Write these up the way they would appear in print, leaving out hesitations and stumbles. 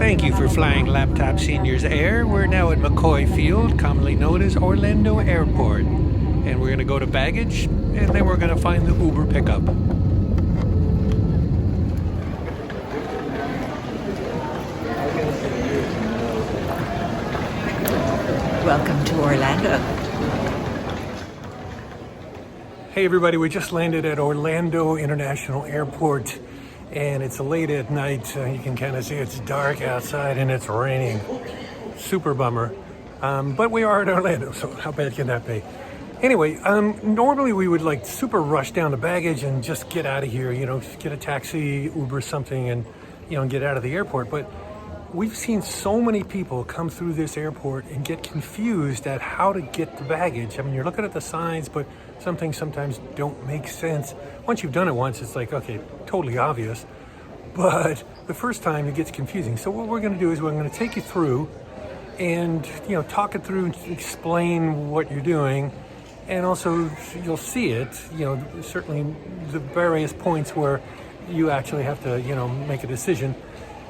Thank you for flying Laptop Seniors Air. We're now at McCoy Field, commonly known as Orlando Airport. And we're going to go to baggage, and then we're going to find the Uber pickup. Welcome to Orlando. Hey everybody, we just landed at Orlando International Airport, and it's late at night. You can kind of see it's dark outside and it's raining. Super bummer. But we are at Orlando, so how bad can that be? Anyway, normally we would like super rush down the baggage and just get out of here, get a taxi, Uber something, and, get out of the airport. But we've seen so many people come through this airport and get confused at how to get the baggage. I mean, you're looking at the signs, but some things sometimes don't make sense. Once you've done it once, it's like, okay, totally obvious. But the first time it gets confusing. So what we're going to do is we're going to take you through and, talk it through and explain what you're doing. And also you'll see it, certainly the various points where you actually have to, make a decision.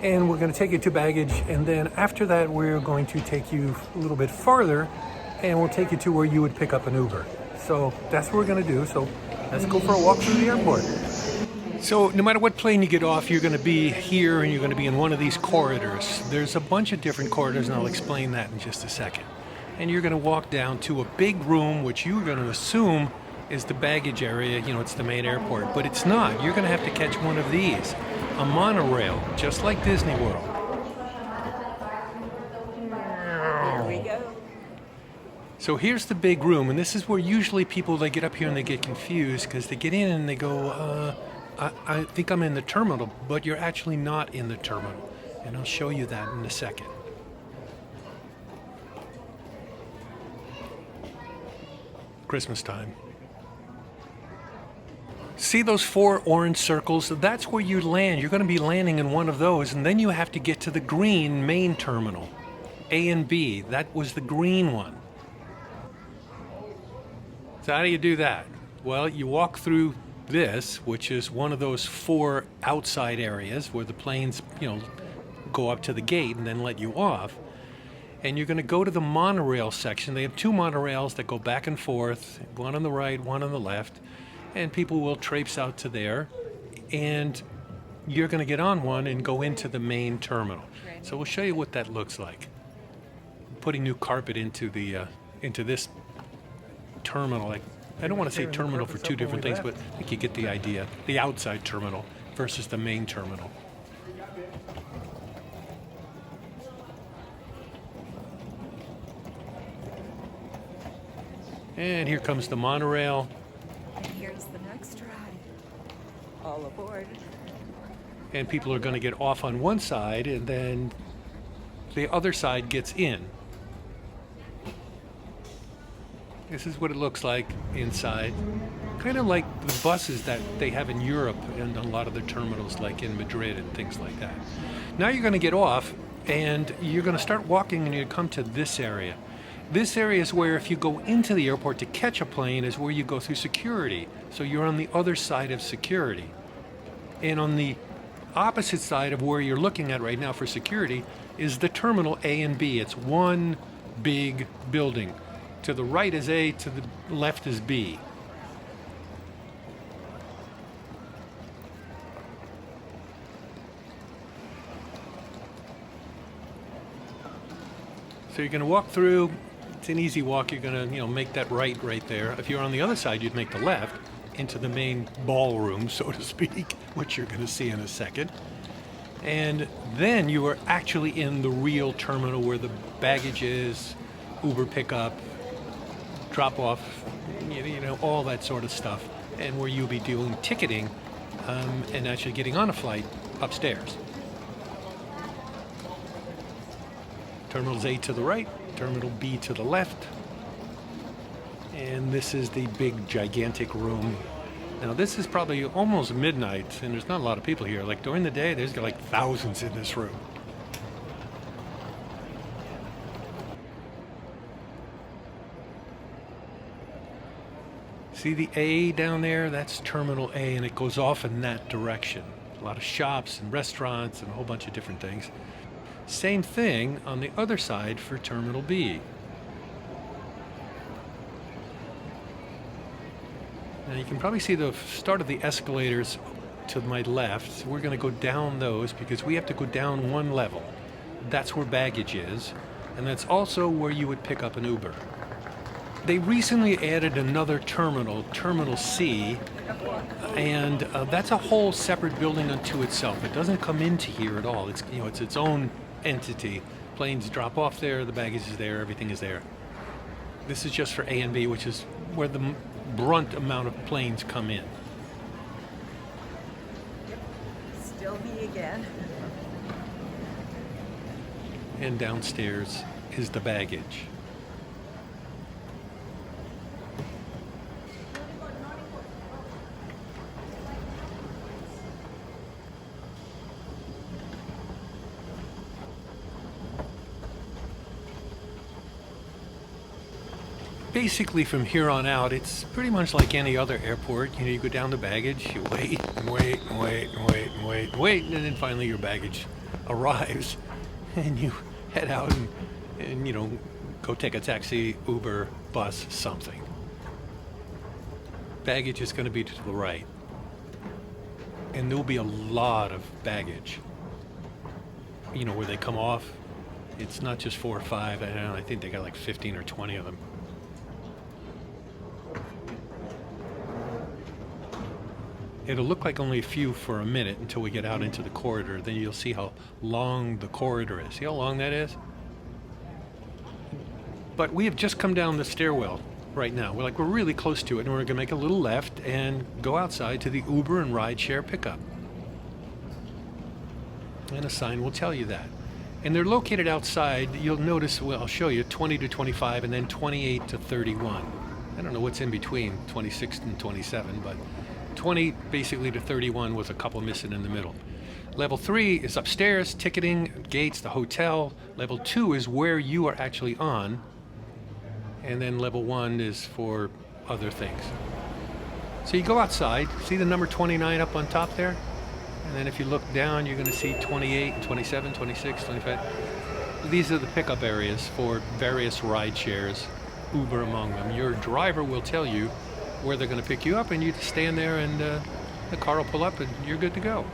And we're going to take you to baggage, and then after that we're going to take you a little bit farther, and we'll take you to where you would pick up an Uber. So that's what we're going to do. So let's go for a walk through the airport. So no matter what plane you get off, you're going to be here and you're going to be in one of these corridors. There's a bunch of different corridors, and I'll explain that in just a second. And you're going to walk down to a big room, which you're going to assume is the baggage area. It's the main airport, but it's not. You're going to have to catch one of these. A monorail, just like Disney World. Here we go. So here's the big room, and this is where usually people, they get up here and they get confused because they get in and they go, I think I'm in the terminal, but you're actually not in the terminal. And I'll show you that in a second. Christmas time. See those 4 orange circles? That's where you land. You're going to be landing in one of those, and then you have to get to the green main terminal. A and B. That was the green one. So how do you do that? Well, you walk through this, which is one of those 4 outside areas where the planes, go up to the gate and then let you off. And you're going to go to the monorail section. They have 2 monorails that go back and forth, one on the right, one on the left. And people will traipse out to there, and you're going to get on one and go into the main terminal. So we'll show you what that looks like. Putting new carpet into this terminal. I don't want to say terminal for 2 different things, but I think you get the idea. The outside terminal versus the main terminal. And here comes the monorail. Here's the next ride. All aboard. And people are going to get off on one side, and then the other side gets in. This is what it looks like inside. Kind of like the buses that they have in Europe and a lot of the terminals, like in Madrid and things like that. Now you're going to get off, and you're going to start walking, and you come to this area. This area is where if you go into the airport to catch a plane is where you go through security. So you're on the other side of security. And on the opposite side of where you're looking at right now for security is the terminal A and B. It's one big building. To the right is A, to the left is B. So you're going to walk through. It's an easy walk. You're going to, make that right there. If you're on the other side, you'd make the left into the main ballroom, so to speak, which you're going to see in a second. And then you are actually in the real terminal where the baggage is, Uber pickup, drop off, all that sort of stuff, and where you'll be doing ticketing and actually getting on a flight upstairs. Terminals A to the right, Terminal B to the left. And this is the big, gigantic room. Now, this is probably almost midnight, and there's not a lot of people here. Like, during the day, there's like thousands in this room. See the A down there? That's Terminal A, and it goes off in that direction. A lot of shops and restaurants and a whole bunch of different things. Same thing on the other side for Terminal B. Now you can probably see the start of the escalators to my left. We're going to go down those because we have to go down one level. That's where baggage is, and that's also where you would pick up an Uber. They recently added another terminal, Terminal C, and that's a whole separate building unto itself. It doesn't come into here at all. It's it's its own entity. Planes drop off there, the baggage is there, everything is there. This is just for A and B, which is where the brunt amount of planes come in. Still me again. And downstairs is the baggage. Basically, from here on out, it's pretty much like any other airport. You go down the baggage, you wait, and wait, and wait, and wait, and wait, and wait, and then finally your baggage arrives, and you head out and go take a taxi, Uber, bus, something. Baggage is going to be to the right, and there'll be a lot of baggage. Where they come off, it's not just 4 or 5. I think they got like 15 or 20 of them. It'll look like only a few for a minute until we get out into the corridor. Then you'll see how long the corridor is. See how long that is? But we have just come down the stairwell right now. We're really close to it, and we're going to make a little left and go outside to the Uber and rideshare pickup. And a sign will tell you that. And they're located outside. You'll notice, I'll show you, 20 to 25 and then 28 to 31. I don't know what's in between 26 and 27, but 20 basically to 31 with a couple missing in the middle. Level 3 is upstairs, ticketing, gates, the hotel. Level 2 is where you are actually on. And then level 1 is for other things. So you go outside, see the number 29 up on top there? And then if you look down, you're going to see 28, 27, 26, 25. These are the pickup areas for various ride shares, Uber among them. Your driver will tell you where they're going to pick you up, and you just stand there and the car will pull up and you're good to go.